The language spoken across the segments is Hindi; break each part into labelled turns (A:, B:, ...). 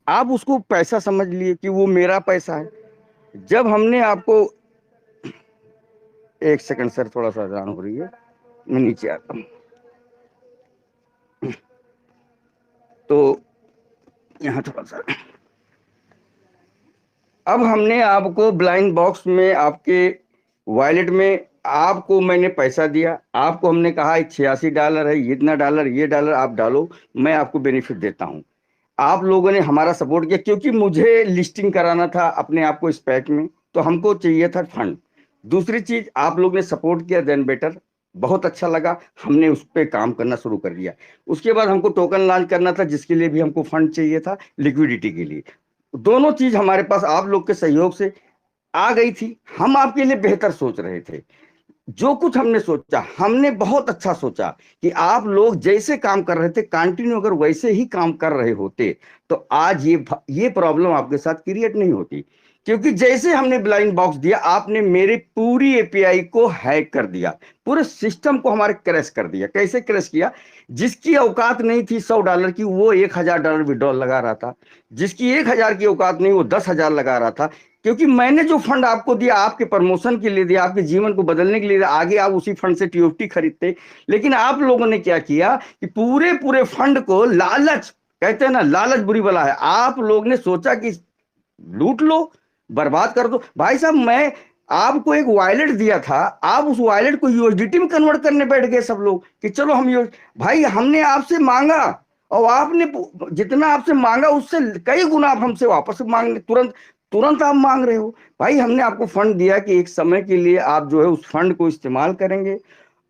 A: आप उसको पैसा समझ लिए कि वो मेरा पैसा है। जब हमने आपको, एक सेकंड सर, थोड़ा सा अजान हो रही है, मैं नीचे आता हूँ। तो यहाँ थोड़ा सा, अब हमने आपको ब्लाइंड बॉक्स में आपके वॉलेट में आपको मैंने पैसा दिया, आपको हमने कहा $86 है, इतना डॉलर, ये डॉलर आप डालो, मैं आपको बेनिफिट देता हूँ। आप लोगों ने हमारा सपोर्ट किया क्योंकि मुझे लिस्टिंग कराना था अपने आप को स्पैक में, तो हमको चाहिए था फंड। दूसरी चीज, आप लोग ने सपोर्ट किया, देन बेटर, बहुत अच्छा लगा, हमने उस पर काम करना शुरू कर दिया। उसके बाद हमको टोकन लॉन्च करना था, जिसके लिए भी हमको फंड चाहिए था लिक्विडिटी के लिए। दोनों चीज हमारे पास आप लोग के सहयोग से आ गई थी। हम आपके लिए बेहतर सोच रहे थे। जो कुछ हमने सोचा, हमने बहुत अच्छा सोचा कि आप लोग जैसे काम कर रहे थे कंटिन्यू अगर वैसे ही काम कर रहे होते तो आज ये प्रॉब्लम आपके साथ क्रिएट नहीं होती। क्योंकि जैसे हमने ब्लाइंड बॉक्स दिया, आपने मेरी पूरी एपीआई को हैक कर दिया, पूरे सिस्टम को हमारे क्रैश कर दिया। कैसे क्रैश किया? जिसकी औकात नहीं थी $100 की, वो $1000 विड्रॉल लगा रहा था। जिसकी 1000 की औकात नहीं, वो 10,000 लगा रहा था। क्योंकि मैंने जो फंड आपको दिया, आपके प्रमोशन के लिए दिया, आपके जीवन को बदलने के लिए दिया, आगे आप उसी फंड से टीओटी खरीदते। लेकिन आप लोगों ने क्या किया कि पूरे पूरे फंड को लालच, कहते हैं ना लालच बुरी बला है, आप लोग ने सोचा कि लूट लो, बर्बाद कर दो। भाई साहब, मैं आपको एक वॉलेट दिया था, आप उस वॉलेट को यूएसडीटी में कन्वर्ट करने बैठ गए सब लोग कि चलो हम भाई हमने आपसे मांगा और आपने जितना आपसे मांगा उससे कई गुना आप हमसे वापस मांगने, तुरंत तुरंत आप मांग रहे हो। भाई हमने आपको फंड दिया कि एक समय के लिए आप जो है उस फंड को इस्तेमाल करेंगे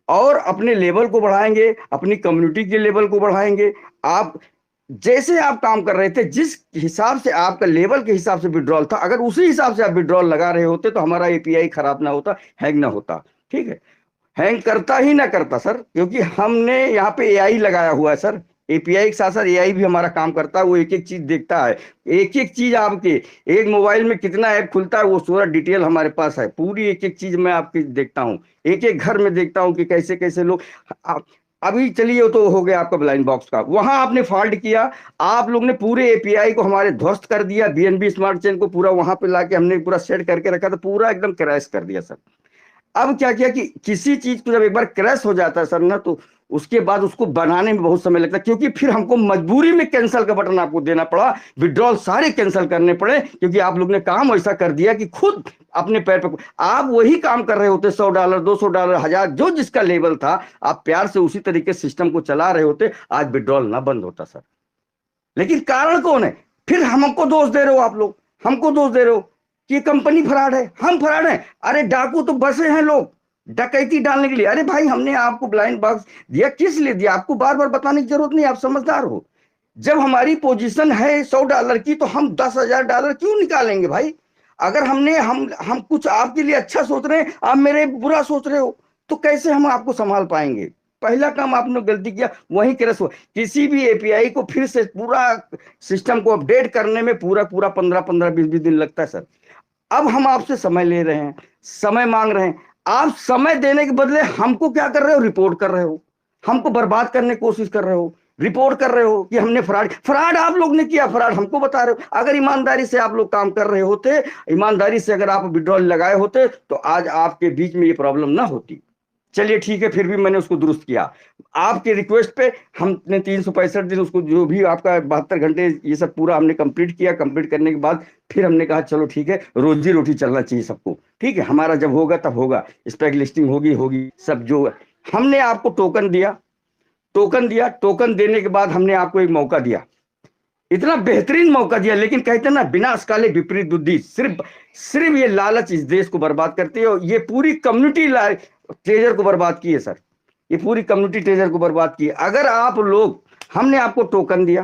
A: और अपने लेवल को बढ़ाएंगे, अपनी कम्युनिटी के लेवल को बढ़ाएंगे। आप जैसे आप काम कर रहे थे, जिस हिसाब से आपका लेवल के हिसाब से विड्रॉल था, अगर उसी हिसाब से आप विड्रॉल लगा रहे होते तो हमारा एपीआई खराब ना होता, हैंग ना होता। ठीक है, हैंग करता ही ना करता सर, क्योंकि हमने यहाँ पे एआई लगाया हुआ है सर। एपीआई के साथ साथ एआई भी हमारा काम करता है, वो एक एक चीज देखता है। एक एक चीज आपके एक मोबाइल में कितना ऐप खुलता है वो पूरा डिटेल हमारे पास है, पूरी एक एक चीज मैं आपकी देखता हूँ। एक एक घर में देखता हूँ कि कैसे कैसे लोग अभी चलिए, तो हो गया आपका ब्लाइंड बॉक्स का, वहां आपने फॉल्ट किया। आप लोग ने पूरे एपीआई को हमारे ध्वस्त कर दिया, बीएनबी स्मार्ट चेन को पूरा वहां पे लाके हमने पूरा सेट करके रखा था, पूरा एकदम क्रैश कर दिया सर। अब क्या किया कि किसी चीज को जब एक बार क्रैश हो जाता है सर ना, तो उसके बाद उसको बनाने में बहुत समय लगता है, क्योंकि फिर हमको मजबूरी में कैंसिल का बटन आपको देना पड़ा, विड्रॉल सारे कैंसिल करने पड़े, क्योंकि आप लोग ने काम ऐसा कर दिया कि खुद अपने पैर पर आप वही काम कर रहे होते, $100 $200 1000 जो जिसका लेवल था, आप प्यार से उसी तरीके सिस्टम को चला रहे होते, आज विड्रॉल ना बंद होता सर। लेकिन कारण कौन है? फिर हमको दोष दे रहे हो आप लोग, हमको दोष दे रहे हो कि कंपनी फ्रॉड है, हम फ्रॉड है। अरे डाकू तो बसे हैं लोग डकैती डालने के लिए। अरे भाई हमने आपको ब्लाइंड बॉक्स दिया किस लिए दिया, आपको बार बार बताने की जरूरत नहीं, आप समझदार हो। जब हमारी पोजीशन है $100 की, तो हम $10,000 क्यों निकालेंगे भाई? अगर हम कुछ आपके लिए अच्छा सोच रहे हैं, आप मेरे बुरा सोच रहे हो, तो कैसे हम आपको संभाल पाएंगे? पहला काम आपने गलती किया, वही क्रश हुआ। किसी भी एपीआई को फिर से पूरा सिस्टम को अपडेट करने में पूरा पूरा 15-15 20-20 दिन लगता है सर। अब हम आपसे समय ले रहे हैं, समय मांग रहे हैं, आप समय देने के बदले हमको क्या कर रहे हो? रिपोर्ट कर रहे हो, हमको बर्बाद करने की कोशिश कर रहे हो, रिपोर्ट कर रहे हो कि हमने फ्रॉड फ्रॉड आप लोग ने किया, फ्रॉड हमको बता रहे हो। अगर ईमानदारी से आप लोग काम कर रहे होते, ईमानदारी से अगर आप विड्रॉल लगाए होते, तो आज आपके बीच में ये प्रॉब्लम ना होती। चलिए ठीक है, फिर भी मैंने उसको दुरुस्त किया आपके रिक्वेस्ट पे। हमने 365 दिन उसको, जो भी आपका 72 घंटे, ये सब पूरा हमने कंप्लीट किया। कंप्लीट करने के बाद फिर हमने कहा चलो ठीक है, रोजी रोटी चलना चाहिए सबको, ठीक है, हमारा जब होगा तब होगा, स्पेक लिस्टिंग होगी होगी सब। जो हमने आपको टोकन दिया, टोकन दिया, टोकन देने के बाद हमने आपको एक मौका दिया, इतना बेहतरीन मौका दिया। लेकिन कहते हैं ना, विनाश काले विपरीत बुद्धि, सिर्फ सिर्फ ये लालच इस देश को बर्बाद करती है, और ये पूरी कम्युनिटी ट्रेजर को बर्बाद की है सर। ये पूरी कम्युनिटी ट्रेजर को बर्बाद की है। अगर आप लोग, हमने आपको टोकन दिया,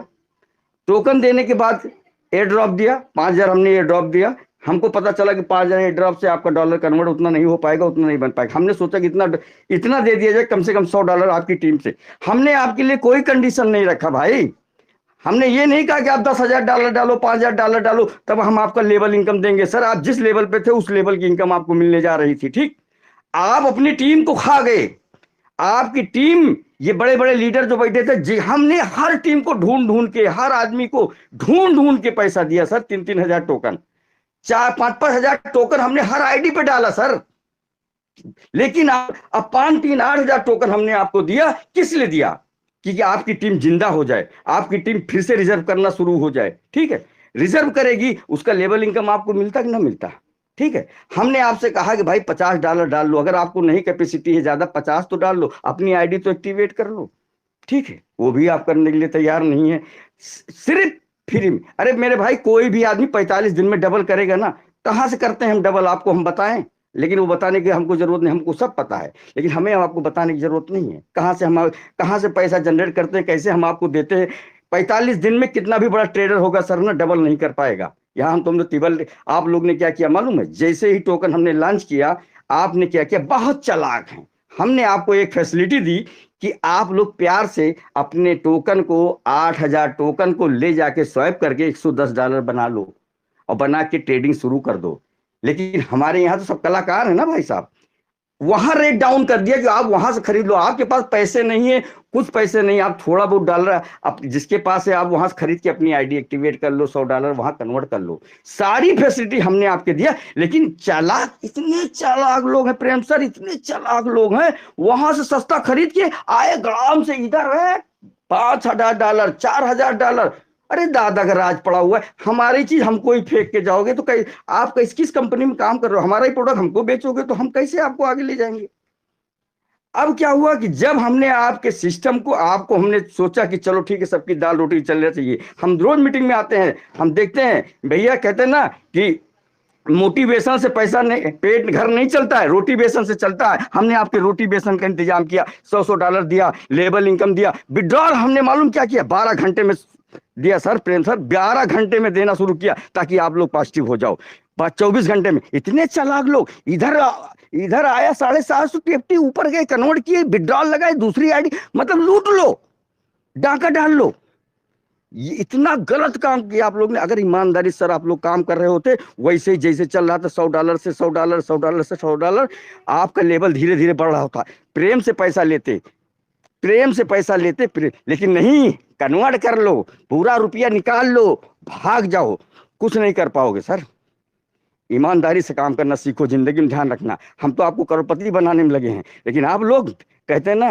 A: टोकन देने के बाद एयर ड्रॉप दिया, 5,000 हमने एयर ड्रॉप दिया। हमको पता चला कि 5,000 एयर ड्रॉप से आपका डॉलर कन्वर्ट उतना नहीं हो पाएगा, उतना नहीं बन पाएगा। हमने सोचा कि इतना इतना दे दिया जाए, कम से कम $100 आपकी टीम से। हमने आपके लिए कोई कंडीशन नहीं रखा भाई। हमने ये नहीं कहा कि आप $10,000 डालो, $5,000 डालो, तब हम आपका लेवल इनकम देंगे। सर आप जिस लेवल पे थे उस लेवल की इनकम आपको मिलने जा रही थी। ठीक, आप अपनी टीम को खा गए। आपकी टीम ये बड़े बड़े लीडर जो बैठे थे जी, हमने हर टीम को ढूंढ ढूंढ के, हर आदमी को ढूंढ ढूंढ के पैसा दिया सर। 3-3 हजार टोकन, 4-5-5 हजार टोकन हमने हर आईडी पे डाला सर। लेकिन अब 5-3-8 हजार टोकन हमने आपको दिया, किस लिए दिया? कि आपकी टीम जिंदा हो जाए, आपकी टीम फिर से रिजर्व करना शुरू हो जाए। ठीक है, रिजर्व करेगी, उसका लेवल इनकम आपको मिलता कि ना मिलता? ठीक है, हमने आपसे कहा कि भाई $50 डाल लो, अगर आपको नहीं कैपेसिटी है ज्यादा 50 तो डाल लो, अपनी आईडी तो एक्टिवेट कर लो। ठीक है, वो भी आप करने के लिए तैयार नहीं है, सिर्फ फ्री में। अरे मेरे भाई, कोई भी आदमी 45 दिन में डबल करेगा ना? कहां से करते हैं हम डबल, आपको हम बताएं? लेकिन वो बताने की हमको जरूरत नहीं, हमको सब पता है, लेकिन हमें आपको बताने की जरूरत नहीं है। कहां से पैसा जनरेट करते हैं, कैसे हम आपको देते हैं। 45 दिन में कितना भी बड़ा ट्रेडर होगा सर ना, डबल नहीं कर पाएगा। यहाँ हम तुम लोग तिबल, आप लोग ने क्या किया मालूम है? जैसे ही टोकन हमने लॉन्च किया, आपने क्या किया, बहुत चालाक हैं, हमने आपको एक फैसिलिटी दी कि आप लोग प्यार से अपने टोकन को, 8 हजार टोकन को ले जाके स्वैप करके $110 बना लो और बना के ट्रेडिंग शुरू कर दो। लेकिन हमारे यहाँ तो सब कलाकार है ना भाई साहब, वहां रेट डाउन कर दिया कि आप वहां से खरीद लो। आपके पास पैसे नहीं है, कुछ पैसे नहीं, आप थोड़ा बहुत $, आप जिसके पास है आप वहां से खरीद के अपनी आईडी एक्टिवेट कर लो, $100 वहां कन्वर्ट कर लो। सारी फैसिलिटी हमने आपके दिया। लेकिन चालाक, इतने चालाक लोग हैं प्रेम सर, इतने चालाक लोग हैं, वहां से सस्ता खरीद के आए ग्राम से इधर है $5,000, $4,000। अरे दादा का राज पड़ा हुआ है, हमारी चीज हमको ही फेंक के जाओगे तो कहीं आप किस कंपनी में काम कर रहे हो, हमारा ही प्रोडक्ट हमको बेचोगे तो हम कैसे आपको आगे ले जाएंगे? अब क्या हुआ कि जब हमने आपके सिस्टम को, आपको हमने सोचा कि चलो ठीक है, सबकी दाल रोटी चलना चाहिए। हम रोज मीटिंग में आते हैं, हम देखते हैं, भैया कहते हैं ना कि मोटिवेशन से पैसा नहीं, पेट घर नहीं चलता है, रोटी बेसन से चलता है। हमने आपके रोटी बेसन का इंतजाम किया, $100 दिया, लेबल इनकम दिया, विड्रॉल हमने मालूम क्या किया, 12 घंटे में दिया सर। प्रेम सर 12 घंटे में देना शुरू किया ताकि आप लोग पॉजिटिव हो जाओ। 24 घंटे में इतने चालाक लोग, इधर इधर आया 750 TFT ऊपर गए, कन्वर्ट किए, विड्रॉल लगाए, दूसरी आईडी, मतलब लूट लो, डाका डाल लो। ये इतना गलत काम किया आप लोग ने। अगर ईमानदारी सर आप लोग काम कर रहे होते, वैसे ही जैसे चल रहा था, $100 से $100, $100 से $100, आपका लेवल धीरे धीरे बढ़ रहा होता। प्रेम से पैसा लेते, प्रेम से पैसा लेते, लेकिन नहीं, कन्वर्ट कर लो, पूरा रुपया निकाल लो, भाग जाओ, कुछ नहीं कर पाओगे सर। ईमानदारी से काम करना सीखो, जिंदगी में ध्यान रखना। हम तो आपको करोड़पति बनाने में लगे हैं, लेकिन आप लोग कहते हैं ना,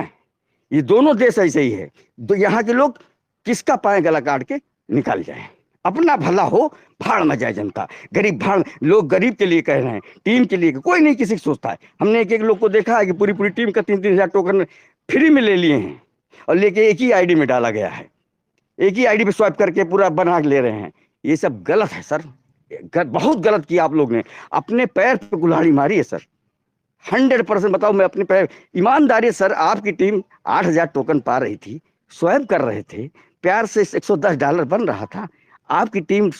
A: ये दोनों देश ऐसे ही है, तो यहाँ के लोग किसका पाए गला काट के निकाल जाए, अपना भला हो, भाड़ में जाए जनता। गरीब भाड़, लोग गरीब के लिए कह रहे हैं, टीम के लिए कोई नहीं किसी को सोचता है। हमने एक एक लोग को देखा है कि पूरी पूरी टीम का 3-3 हजार टोकन फ्री में ले लिए हैं और लेके एक ही आईडी में डाला गया है, एक ही आईडी पे स्वाइप करके पूरा बना के ले रहे हैं। ये सब गलत है सर, बहुत गलत किया आप लोग ने, अपने पैर पे कुल्हाड़ी मारी है सर। 100% बताओ, मैं अपने पैर, ईमानदारी सर, आपकी टीम 8 हजार टोकन पा रही थी, स्वैप कर रहे थे, प्यार से $110 बन रहा था। आपकी टीम,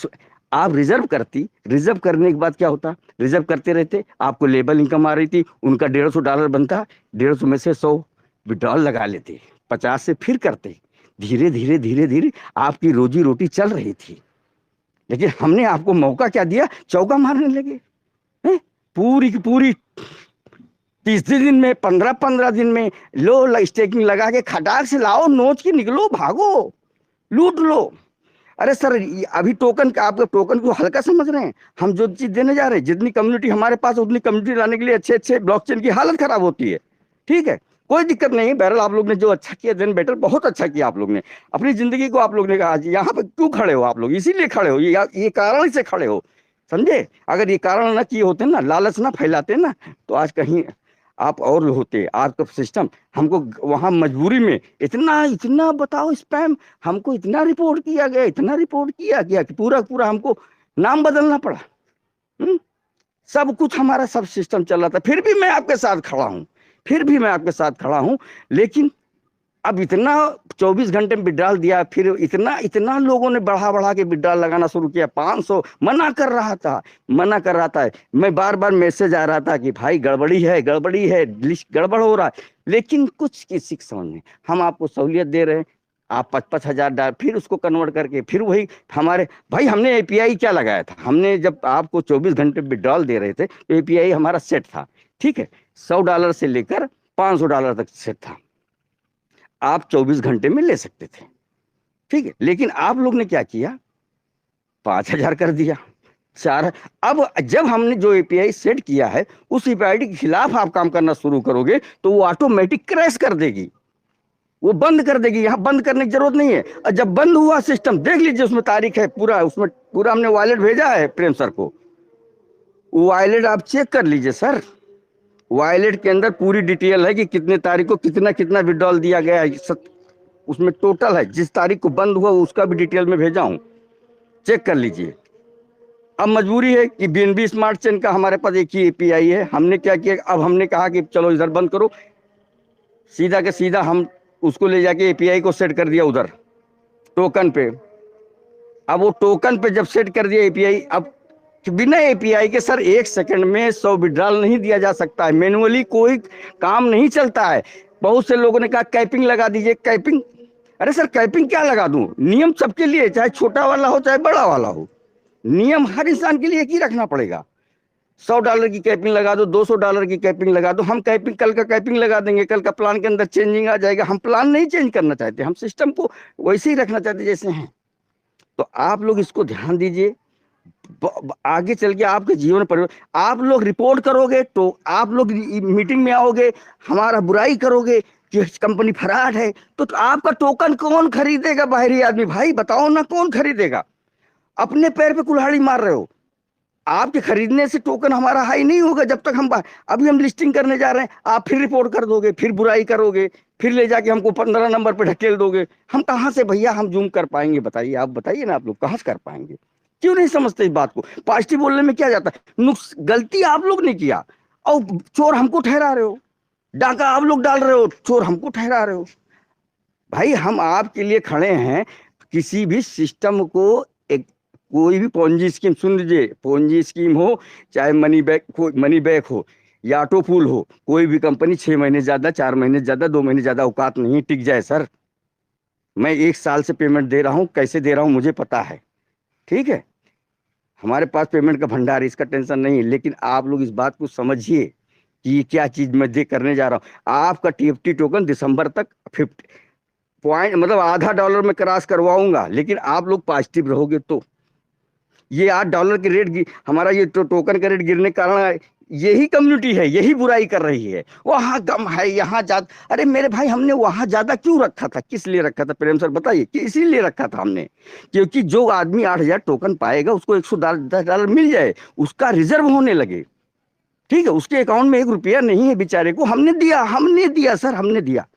A: आप रिजर्व करती, रिजर्व करने के बाद क्या होता, रिजर्व करते रहते, आपको लेबल इनकम आ रही थी, उनका $150 बनता, 150 में से 100 विड्रॉल लगा लेते, 50 से फिर करते, धीरे धीरे धीरे धीरे आपकी रोजी रोटी चल रही थी। लेकिन हमने आपको मौका क्या दिया, चौका मारने लगे हैं? पूरी की पूरी 30 दिन में, 15-15 दिन में लो स्टेकिंग लगा के खटाक से लाओ, नोच के निकलो, भागो, लूट लो। अरे सर, अभी टोकन का, आपका टोकन को हल्का समझ रहे हैं? हम जो चीज देने जा रहे हैं, जितनी कम्युनिटी हमारे पास, उतनी कम्युनिटी लाने के लिए अच्छे अच्छे ब्लॉकचेन की हालत खराब होती है। ठीक है, कोई दिक्कत नहीं। बहरहाल आप लोग ने जो अच्छा किया, देन बेटर, बहुत अच्छा किया आप लोग ने। अपनी जिंदगी को आप लोग ने कहा, यहाँ पे क्यों खड़े हो आप लोग, इसीलिए खड़े हो, ये कारण से खड़े हो, समझे? अगर ये कारण ना किए होते ना, लालच ना फैलाते ना, तो आज कहीं आप और होते। आपका सिस्टम, हमको वहां मजबूरी में इतना इतना बताओ स्पैम, हमको इतना रिपोर्ट किया गया, इतना रिपोर्ट किया गया कि पूरा पूरा हमको नाम बदलना पड़ा। सब कुछ हमारा, सब सिस्टम चल रहा था, फिर भी मैं आपके साथ खड़ा हूं, फिर भी मैं आपके साथ खड़ा हूं। लेकिन अब इतना 24 घंटे में विड्रॉल दिया, फिर इतना इतना लोगों ने बढ़ा बढ़ा के विड्रॉल लगाना शुरू किया। 500 मना कर रहा था, मना कर रहा था, मैं बार बार मैसेज आ रहा था कि भाई गड़बड़ी है, गड़बड़ी है, लिस्ट गड़बड़ हो रहा है। लेकिन कुछ किसी समझ में, हम आपको सहूलियत दे रहे हैं, आप 5-5 हजार डाल, फिर उसको कन्वर्ट करके, फिर वही हमारे भाई, हमने एपीआई क्या लगाया था, हमने जब आपको 24 घंटे विड्रॉल दे रहे थे तो एपीआई हमारा सेट था। ठीक है, $100 से लेकर $500 तक सेट था। आप 24 घंटे में ले सकते थे, ठीक है। लेकिन आप लोग ने क्या किया, 5,000 कर दिया, 4। अब जब हमने जो एपीआई सेट किया है उस एपीआई के खिलाफ आप काम करना शुरू करोगे तो वो ऑटोमेटिक क्रैश कर देगी, वो बंद कर देगी। यहाँ बंद करने की जरूरत नहीं है। और जब बंद हुआ सिस्टम, देख लीजिए उसमें तारीख है पूरा, उसमें पूरा हमने वॉलेट भेजा है प्रेम सर को, वो वॉलेट आप चेक कर लीजिए सर। वॉलेट के अंदर पूरी डिटेल है कि कितने तारीख को कितना कितना विड्रॉल दिया गया है, उसमें टोटल है। जिस तारीख को बंद हुआ उसका भी डिटेल में भेजा हूं, चेक कर लीजिए। अब मजबूरी है कि बीएनबी स्मार्ट चेन का हमारे पास एक ही एपीआई है। हमने क्या किया, अब हमने कहा कि चलो इधर बंद करो, सीधा के सीधा हम उसको ले जाके एपीआई को सेट कर दिया उधर टोकन पे। अब वो टोकन पे जब सेट कर दिया एपीआई, अब बिना एपीआई के सर 1 सेकंड में 100 विड्रॉल नहीं दिया जा सकता है, मैनुअली कोई काम नहीं चलता है। बहुत से लोगों ने कहा कैपिंग लगा दीजिए, कैपिंग, अरे सर कैपिंग क्या लगा दूं, नियम सबके लिए, चाहे छोटा वाला हो चाहे बड़ा वाला हो, नियम हर इंसान के लिए एक ही रखना पड़ेगा। $100 की कैपिंग लगा दो, $200 की कैपिंग लगा दो, हम कैपिंग कल का कैपिंग लगा देंगे, कल का प्लान के अंदर चेंजिंग आ जाएगा। हम प्लान नहीं चेंज करना चाहते, हम सिस्टम को वैसे ही रखना चाहते जैसे हैं। तो आप लोग इसको ध्यान दीजिए, आगे चल के आपके जीवन पर आप लोग रिपोर्ट करोगे तो आप लोग मीटिंग में आओगे, हमारा बुराई करोगे कि कंपनी फराड है, तो आपका टोकन कौन खरीदेगा? बाहरी आदमी, भाई बताओ ना, कौन खरीदेगा? अपने पैर पे कुल्हाड़ी मार रहे हो। आपके खरीदने से टोकन हमारा हाई नहीं होगा जब तक हम अभी हम लिस्टिंग करने जा रहे हैं, आप फिर रिपोर्ट कर दोगे, फिर बुराई करोगे, फिर ले जाके हमको 15 नंबर पे ढकेल दोगे। हम कहाँ से भैया हम जूम कर पाएंगे? बताइए, आप बताइए ना, आप लोग कहाँ से कर पाएंगे? क्यों नहीं समझते इस बात को? पॉजिटिव बोलने में क्या जाता है, नुक्स गलती आप लोग ने किया और चोर हमको ठहरा रहे हो, डाका आप लोग डाल रहे हो, चोर हमको ठहरा रहे हो। भाई हम आपके लिए खड़े हैं। किसी भी सिस्टम को, एक कोई भी पोंजी स्कीम, सुन लीजिए, पोंजी स्कीम हो चाहे मनी बैक हो या ऑटो पूल हो, कोई भी कंपनी 6 महीने ज्यादा, 4 महीने ज्यादा, 2 महीने ज्यादा औकात नहीं टिक जाए सर। मैं 1 साल से पेमेंट दे रहा हूं, कैसे दे रहा हूं मुझे पता है, ठीक है। हमारे पास पेमेंट का भंडार, इसका टेंशन नहीं है। लेकिन आप लोग इस बात को समझिए कि ये क्या चीज मैं दे करने जा रहा हूं। आपका टीएफटी टोकन दिसंबर तक 50 पॉइंट, मतलब आधा डॉलर में क्रॉस करवाऊंगा, लेकिन आप लोग पॉजिटिव रहोगे तो। ये $8 के रेट, हमारा ये टोकन का रेट गिरने के कारण यही कम्युनिटी है, यही बुराई कर रही है, वहां कम है यहाँ ज्यादा। अरे मेरे भाई, हमने वहां ज्यादा क्यों रखा था? किस लिए रखा था प्रेम सर बताइए? कि इसीलिए रखा था हमने, क्योंकि जो आदमी 8,000 टोकन पाएगा उसको $110 मिल जाए, उसका रिजर्व होने लगे, ठीक है। उसके अकाउंट में 1 रुपया नहीं है बेचारे को, हमने दिया सर, हमने दिया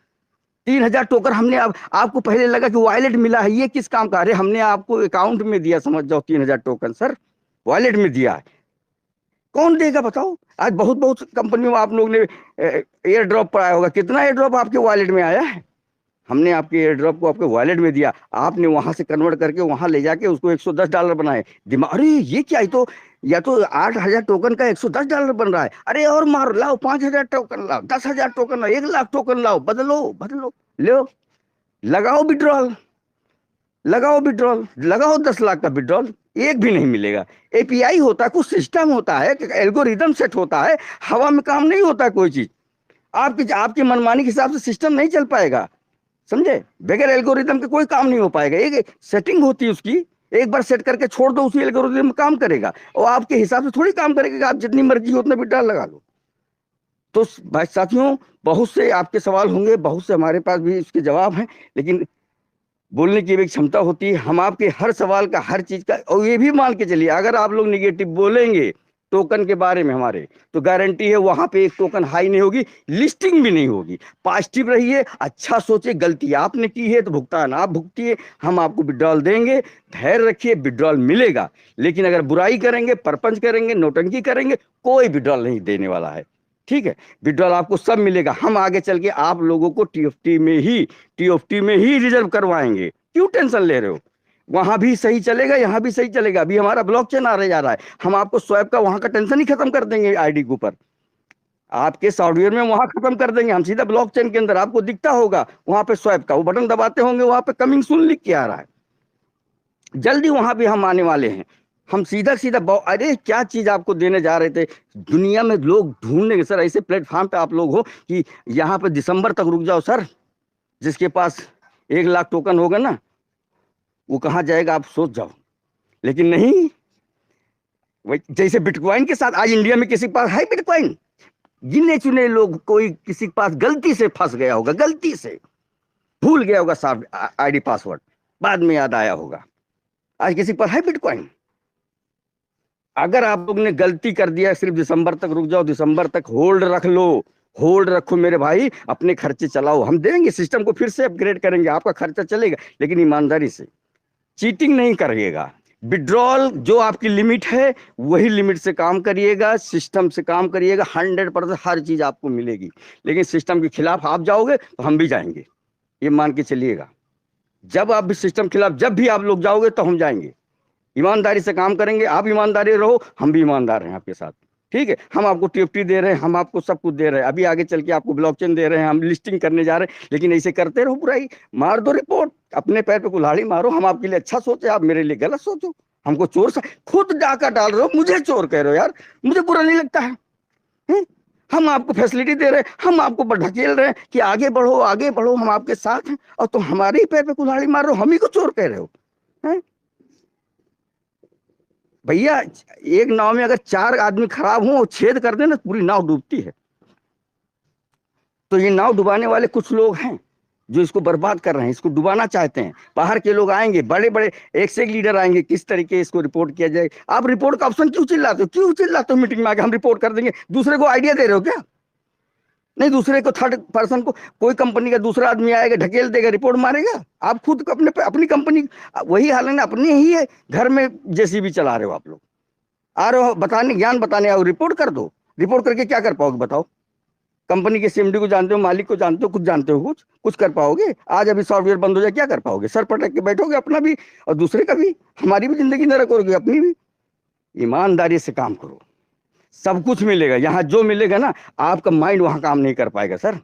A: 3,000 टोकन हमने। अब आपको पहले लगा कि वॉलेट मिला है, ये किस काम का? अरे हमने आपको अकाउंट में दिया, समझ जाओ 3,000 टोकन सर, वॉलेट में दिया है। कौन देगा बताओ? आज बहुत बहुत कंपनी में आप लोग ने एयर ड्रॉप पढ़ाया होगा, कितना एयर ड्रॉप आपके वॉलेट में आया है? हमने आपके एयर ड्रॉप को आपके वॉलेट में दिया, आपने वहां से कन्वर्ट करके वहां ले जाके उसको $110 बनाए। दिमाग, अरे ये क्या, या तो 8,000 टोकन का $110 बन रहा है। अरे और मारो, लाओ 5,000 टोकन लाओ, 10,000 टोकन लाओ, 1,00,000 टोकन लाओ, बदलो बदलो, लो, लगाओ विड्रॉल, लगाओ 10 लाख का विड्रॉल, एक भी नहीं मिलेगा। एपीआई होता है, कुछ सिस्टम होता है, एल्गोरिदम सेट होता है, हवा में काम नहीं होता कोई चीज। आपकी मनमानी के हिसाब से सिस्टम नहीं चल पाएगा, समझे? बगैर एल्गोरिदम के कोई काम नहीं हो पाएगा। एक सेटिंग होती है उसकी, एक बार सेट करके छोड़ दो, उसी एल्गोरिदम में काम करेगा, और आपके हिसाब से थोड़ी काम करेगा। आप जितनी मर्जी हो उतना विड्रॉल लगा लो। तो भाई साथियों, बहुत से आपके सवाल होंगे, बहुत से हमारे पास भी इसके जवाब हैं, लेकिन बोलने की भी एक क्षमता होती है। हम आपके हर सवाल का, हर चीज का, और ये भी मान के चलिए, अगर आप लोग निगेटिव बोलेंगे टोकन के बारे में हमारे, तो गारंटी है वहां पे एक टोकन हाई नहीं होगी, लिस्टिंग भी नहीं होगी। पॉजिटिव रहिए, अच्छा सोचिए, गलती आपने की है तो भुगतान आप भुगतिए, हम आपको विड्रॉल देंगे, धैर्य रखिए, विड्रॉल मिलेगा। लेकिन अगर बुराई करेंगे, परपंच करेंगे, नौटंकी करेंगे, कोई विड्रॉल नहीं देने वाला है, ठीक है। विड्रॉल आपको सब मिलेगा। हम आगे चल के आप लोगों को टीएफटी में ही रिजर्व करवाएंगे। क्यों टेंशन ले रहे हो? वहां भी सही चलेगा, यहाँ भी सही चलेगा। अभी हमारा ब्लॉकचेन आ रहा है, हम आपको स्वैप का वहां का टेंशन ही खत्म कर देंगे। आईडी के ऊपर आपके सॉफ्टवेयर में वहां खत्म कर देंगे हम, सीधा ब्लॉकचेन के अंदर आपको दिखता होगा, वहां पे स्वैप का वो बटन दबाते होंगे, वहां पे कमिंग सून लिख के आ रहा है। जल्दी वहां भी हम आने वाले हैं। हम सीधा सीधा अरे क्या चीज आपको देने जा रहे थे। दुनिया में लोग ढूंढने सर, ऐसे प्लेटफॉर्म पे आप लोग हो कि यहाँ पे दिसंबर तक रुक जाओ सर, जिसके पास 1 लाख टोकन होगा ना, वो कहाँ जाएगा आप सोच जाओ। लेकिन नहीं, वही जैसे बिटकॉइन के साथ आज इंडिया में किसी के पास है बिटकॉइन? गिने चुने लोग, कोई किसी के पास गलती से फंस गया होगा, गलती से भूल गया होगा साहब आईडी पासवर्ड, बाद में याद आया होगा। आज किसी पर है बिटकॉइन? अगर आप लोग ने गलती कर दिया, सिर्फ दिसंबर तक रुक जाओ, दिसंबर तक होल्ड रख लो, होल्ड रखो मेरे भाई, अपने खर्चे चलाओ, हम देंगे, सिस्टम को फिर से अपग्रेड करेंगे, आपका खर्चा चलेगा, लेकिन ईमानदारी से, चीटिंग नहीं करिएगा। विड्रॉल जो आपकी लिमिट है वही लिमिट से काम करिएगा, सिस्टम से काम करिएगा, 100% हर चीज आपको मिलेगी। लेकिन सिस्टम के खिलाफ आप जाओगे तो हम भी जाएंगे, ये मान के चलिएगा। जब आप भी सिस्टम खिलाफ, जब भी आप लोग जाओगे तो हम जाएंगे। ईमानदारी से काम करेंगे, आप ईमानदारी रहो, हम भी ईमानदार हैं आपके साथ, ठीक है। हम आपको टीएफटी दे रहे हैं, हम आपको सब कुछ दे रहे हैं, अभी आगे चल के आपको ब्लॉकचेन दे रहे हैं, हम लिस्टिंग करने जा रहे हैं। लेकिन ऐसे करते रहो बुराई, मार दो रिपोर्ट, अपने पैर पे कुल्हाड़ी मारो। हम आपके लिए अच्छा सोचे, आप मेरे लिए गलत सोचो। हमको चोर सा खुद डाका डाल रहे हो, मुझे चोर कह रहे हो यार, मुझे बुरा नहीं लगता है। हम आपको फैसिलिटी दे रहे हैं, हम आपको ढकेल रहे हैं कि आगे बढ़ो आगे बढ़ो, हम आपके साथ हैं, और तुम हमारे ही पैर पे कुल्हाड़ी मार रहे हो, हम ही को चोर कह रहे हो। भैया एक नाव में अगर 4 आदमी खराब हो, छेद कर देना, पूरी नाव डूबती है। तो ये नाव डुबाने वाले कुछ लोग हैं जो इसको बर्बाद कर रहे हैं, इसको डुबाना चाहते हैं। बाहर के लोग आएंगे, बड़े बड़े एक से एक लीडर आएंगे, किस तरीके इसको रिपोर्ट किया जाए। आप रिपोर्ट का ऑप्शन क्यों चिल्लाते हो, क्यों चिल्लाते हो? मीटिंग में आके हम रिपोर्ट कर देंगे, दूसरे को आइडिया दे रहे हो क्या? नहीं, दूसरे को, थर्ड पर्सन को, कोई कंपनी का दूसरा आदमी आएगा, ढकेल देगा, रिपोर्ट मारेगा। आप खुद अपने अपनी कंपनी, वही हाल है ना, अपनी ही है, घर में जेसीबी चला रहे हो आप लोग, आ रहे हो बताने, ज्ञान बताने आओ, रिपोर्ट कर दो। रिपोर्ट करके क्या कर पाओगे बताओ? कंपनी के सीएमडी को जानते हो, मालिक को जानते हो, कुछ जानते हो, कुछ कर पाओगे? आज अभी सॉफ्टवेयर बंद हो जाए क्या कर पाओगे? सर पटक के बैठोगे, अपना भी और दूसरे का भी, हमारी भी जिंदगी नरक होगी, अपनी भी। ईमानदारी से काम करो, सब कुछ मिलेगा। यहाँ जो मिलेगा ना, आपका माइंड वहां काम नहीं कर पाएगा सर।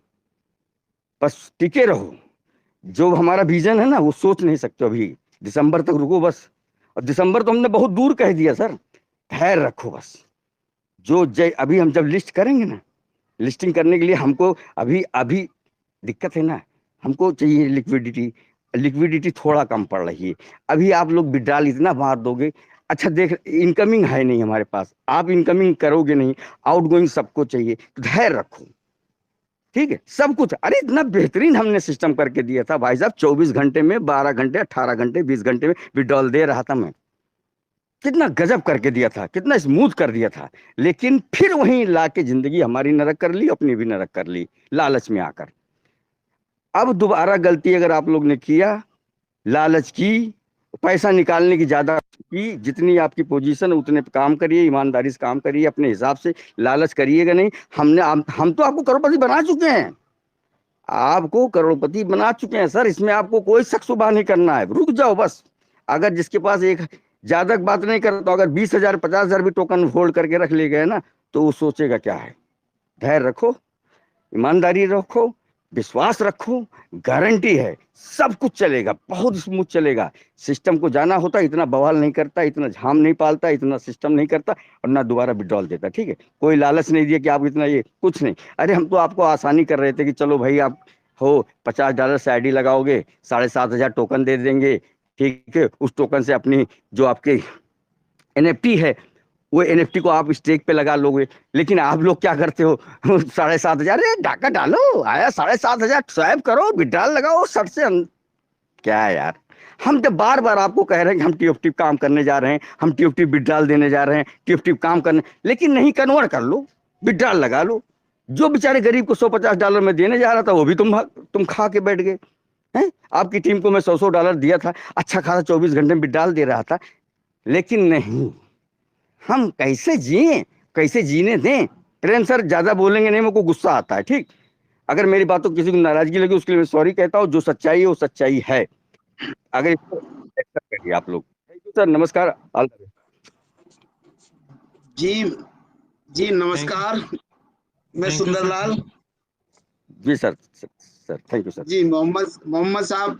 A: बस टिके रहो, जो हमारा विजन है ना वो सोच नहीं सकते अभी, दिसंबर तक रुको बस। और दिसंबर तो हमने बहुत दूर कह दिया सर, धैर्य रखो बस। जो अभी हम जब लिस्ट करेंगे ना, लिस्टिंग करने के लिए हमको अभी अभी दिक्कत है ना, हमको चाहिए लिक्विडिटी, लिक्विडिटी थोड़ा कम पड़ रही है। अभी आप लोग विड्रॉल इतना मार दोगे, अच्छा देख, इनकमिंग है नहीं हमारे पास, आप इनकमिंग करोगे नहीं, आउटगोइंग सबको चाहिए, धैर्य रखो, ठीक है। सब कुछ, अरे इतना बेहतरीन हमने सिस्टम करके दिया था भाई साहब, 24 घंटे में, 12 घंटे, 18 घंटे, 20 घंटे में विड्रॉल दे रहा था मैं। कितना गजब करके दिया था, कितना स्मूथ कर दिया था। लेकिन फिर वहीं लाके जिंदगी हमारी नरक कर ली, अपनी भी नरक कर ली, लालच में आकर। अब दोबारा गलती अगर आप लोग ने किया, लालच की, पैसा निकालने की ज्यादा की, जितनी आपकी पोजीशन है उतने पे काम करिए, ईमानदारी से काम करिए, अपने हिसाब से, लालच करिएगा नहीं। हम तो आपको करोड़पति बना चुके हैं, आपको करोड़पति बना चुके हैं सर, इसमें आपको कोई शक शुबा नहीं करना है। रुक जाओ बस। अगर जिसके पास एक ज्यादा बात नहीं कर, तो अगर 20,000 50,000 भी टोकन होल्ड करके रख ले गए ना, तो वो सोचेगा क्या है। धैर्य रखो, ईमानदारी रखो, विश्वास रखो, गारंटी है सब कुछ चलेगा, बहुत स्मूथ चलेगा। सिस्टम को जाना होता, इतना बवाल नहीं करता, इतना झाम नहीं पालता, इतना सिस्टम नहीं करता, और ना दोबारा विड्रॉल देता, ठीक है। कोई लालच नहीं दिया कि आप इतना, ये कुछ नहीं। अरे हम तो आपको आसानी कर रहे थे कि चलो भाई आप हो, $50 से आईडी लगाओगे, 7,500 टोकन दे देंगे, ठीक है। उस टोकन से अपनी जो आपके एनएफटी है, वो एनएफटी को आप स्टेक पे लगा लोगे। लेकिन आप लोग क्या करते हो, 7,500, डाका डालो, आया 7,500, स्वैप करो, विड्रॉल लगाओ, सर से क्या है यार। हम जब बार बार आपको कह रहे हैं कि हम टीएफटी काम करने जा रहे हैं, हम टीएफटी विड्रॉल देने जा रहे हैं, टीएफटी काम करने, लेकिन नहीं, कन्वर्ट कर लो, विड्रॉल लगा लो। जो बेचारे गरीब को $150 में देने जा रहा था, वो भी तुम खा के बैठ गए हैं। आपकी टीम को मैं $100 दिया था, अच्छा खासा 24 घंटे में विड्रॉल दे रहा था, लेकिन नहीं। हम कैसे जिए, कैसे जीने दें? प्रेम सर ज्यादा बोलेंगे नहीं, मेरे को गुस्सा आता है, ठीक। अगर मेरी बातों किसी को नाराजगी लगी, उसके लिए मैं सॉरी कहता हूँ। जो सच्चाई है वो सच्चाई है, अगर इसको एक्सेप्ट करिए आप लोग। थैंक यू सर, नमस्कार।
B: जी जी नमस्कार, मैं सुंदरलाल।
A: जी sir, sir thank you sir.
B: जी मोहम्मद साहब,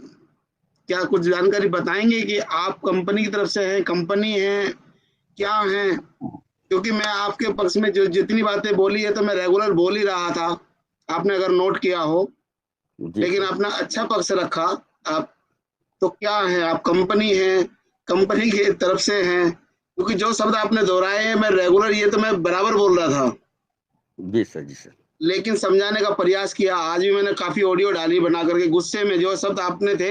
B: क्या कुछ जानकारी बताएंगे कि आप कंपनी की तरफ से हैं, कंपनी है क्या है? क्योंकि मैं आपके पक्ष में जो जितनी बातें बोली है तो मैं रेगुलर बोल ही रहा था, आपने अगर नोट किया हो।
A: जी
B: लेकिन
A: सर।
B: अपना अच्छा पक्ष रखा आप। तो क्या है, आप कंपनी है, कंपनी की तरफ से हैं, क्योंकि जो शब्द आपने दोहराए हैं मैं रेगुलर, ये तो मैं बराबर बोल रहा था,
A: जी सर। जी सर।
B: लेकिन समझाने का प्रयास किया। आज भी मैंने काफी ऑडियो डाली बना करके, गुस्से में जो शब्द आपने थे,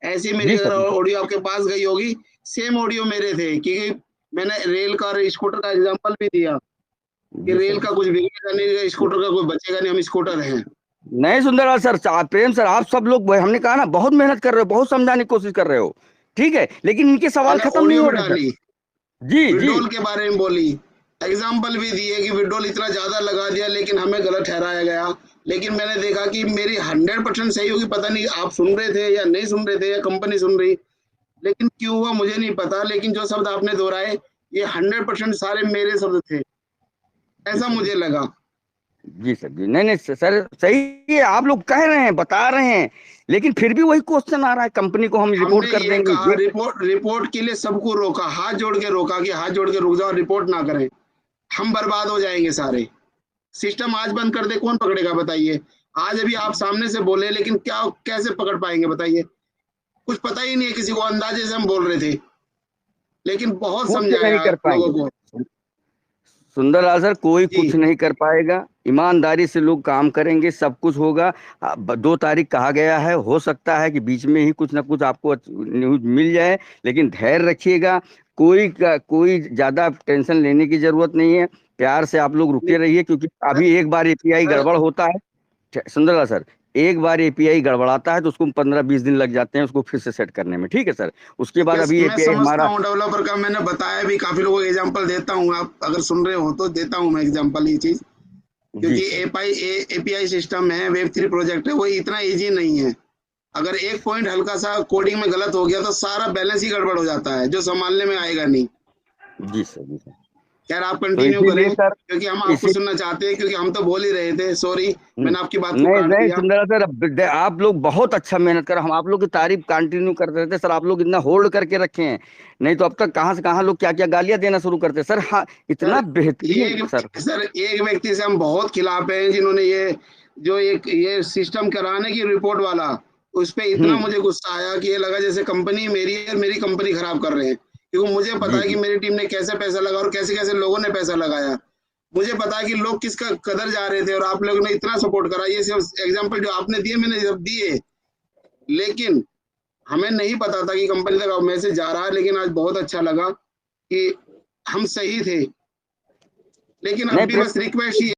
B: ऐसी मेरी
A: जी
B: अगर
A: सर।
B: ऑडियो आपके पास गई होगी, सेम ऑडियो मेरे थे, क्योंकि मैंने रेल का और स्कूटर का एग्जांपल भी दिया कि
A: जी सर।
B: रेल
A: जी
B: का
A: सर।
B: कुछ बिगड़ेगा नहीं, स्कूटर का कोई बचेगा नहीं, हम स्कूटर हैं।
A: नहीं सुंदरलाल सर, प्रेम सर, आप सब लोग हमने कहा ना बहुत मेहनत कर रहे हो, बहुत समझाने की कोशिश कर रहे हो, ठीक है, लेकिन इनके सवाल
B: मैंने
A: खत्म नहीं
B: ऑडियो
A: हो
B: भी
A: रहे सर।
B: डाली,
A: जी जी।
B: विड्रॉल के बारे में बोली, एग्जाम्पल भी दिए कि विड्रॉल इतना ज्यादा लगा दिया लेकिन हमें गलत ठहराया गया। लेकिन मैंने देखा कि मेरी 100% सही होगी, पता नहीं आप सुन रहे थे या नहीं सुन रहे थे या कंपनी सुन रही, लेकिन क्यों हुआ मुझे नहीं पता, लेकिन जो शब्द आपने दोहराए ये 100% सारे मेरे शब्द थे,
A: जी
B: ऐसा
A: सर।
B: मुझे लगा।
A: जी सर। जी नहीं नहीं सर, सही है, आप लोग कह रहे हैं, बता रहे हैं, लेकिन फिर भी वही क्वेश्चन आ रहा है, कंपनी को हम
B: हमने
A: रिपोर्ट कर
B: ये
A: देंगे
B: कहा,
A: ये।
B: रिपोर्ट रिपोर्ट के लिए सबको रोका, हाथ जोड़ के रोका कि हाथ जोड़ के रुक जाओ, रिपोर्ट ना करें, हम बर्बाद हो जाएंगे सारे। सिस्टम आज बंद कर दे, कौन पकड़ेगा बताइए। आज अभी आप सामने से बोले, लेकिन क्या कैसे पकड़ पाएंगे बताइए। कुछ पता ही नहीं है किसी को, अंदाजे से हम बोल रहे थे, लेकिन बहुत
A: कुछ नहीं
B: समझाया
A: कर
B: लोगों
A: पाएंगे
B: को।
A: सुंदरलाल सर, कोई
B: जी
A: कुछ नहीं कर पाएगा, ईमानदारी से लोग काम करेंगे, सब कुछ होगा। 2 तारीख कहा गया है, हो सकता है कि बीच में ही कुछ ना कुछ आपको न्यूज मिल जाए, लेकिन धैर्य रखिएगा। कोई ज्यादा टेंशन लेने की जरूरत नहीं है, प्यार से आप लोग रुके रहिए, क्योंकि अभी एक बार एपीआई
B: सर,
A: गड़बड़ होता है सुंदरलाल सर, एक बार एपीआई गड़बड़ाता है तो उसको 15-20 दिन लग जाते हैं उसको फिर से सेट करने में, ठीक है सर। उसके बाद अभी
B: मैं
A: एपीआई
B: समझता
A: हमारा।
B: हूँ डेवलपर का, मैंने बताया भी, काफी लोगों को एग्जांपल देता हूँ, आप अगर सुन रहे हो तो देता हूँ मैं एग्जांपल ये चीज,
A: जी
B: क्योंकि
A: सर।
B: एपीआई सिस्टम है, वेब 3 प्रोजेक्ट है, वो इतना इजी नहीं है। अगर एक पॉइंट हल्का सा कोडिंग में गलत हो गया तो सारा बैलेंस ही गड़बड़ हो जाता है, जो संभालने में आएगा नहीं।
A: जी सर। जी सर।
B: खैर आप
A: तो
B: कंटिन्यू
A: इसीलिए
B: करें,
A: सर,
B: क्योंकि हम आपको
A: इसी
B: सुनना चाहते हैं, क्योंकि हम तो बोल ही रहे थे, सॉरी मैंने आपकी बात को
A: नहीं
B: काट
A: नहीं
B: दिया।
A: सुंदर सर, आप लोग बहुत अच्छा मेहनत कर, हम आप लोग की तारीफ कंटिन्यू करते रहते सर, आप लोग इतना होल्ड करके रखे हैं, नहीं तो अब तक कहाँ से कहाँ लोग क्या क्या गालियां देना शुरू करते सर। हाँ,
B: सर
A: इतना बेहतरीन सर।
B: एक व्यक्ति से हम बहुत खिलाफ हैं, जिन्होंने ये जो एक ये सिस्टम कराने की रिपोर्ट वाला, उस पे इतना
A: हम्म।
B: मुझे गुस्सा आया कि ये लगा जैसे कंपनी मेरी है और मेरी कंपनी खराब कर रहे हैं, क्योंकि मुझे पता
A: जी
B: है कि
A: जी।
B: मेरी टीम ने कैसे पैसा लगा और कैसे कैसे लोगों ने पैसा लगाया। मुझे पता है कि लोग किसका कदर जा रहे थे, और आप लोगों ने इतना सपोर्ट करा। ये सब एग्जाम्पल जो आपने दिए मैंने सब दिए, लेकिन हमें नहीं पता था कि कंपनी तक मैसेज जा रहा है। लेकिन आज बहुत अच्छा लगा कि हम सही थे, लेकिन अब
A: नहीं
B: भी
A: प्रेम
B: बस रिक्वेस्ट ही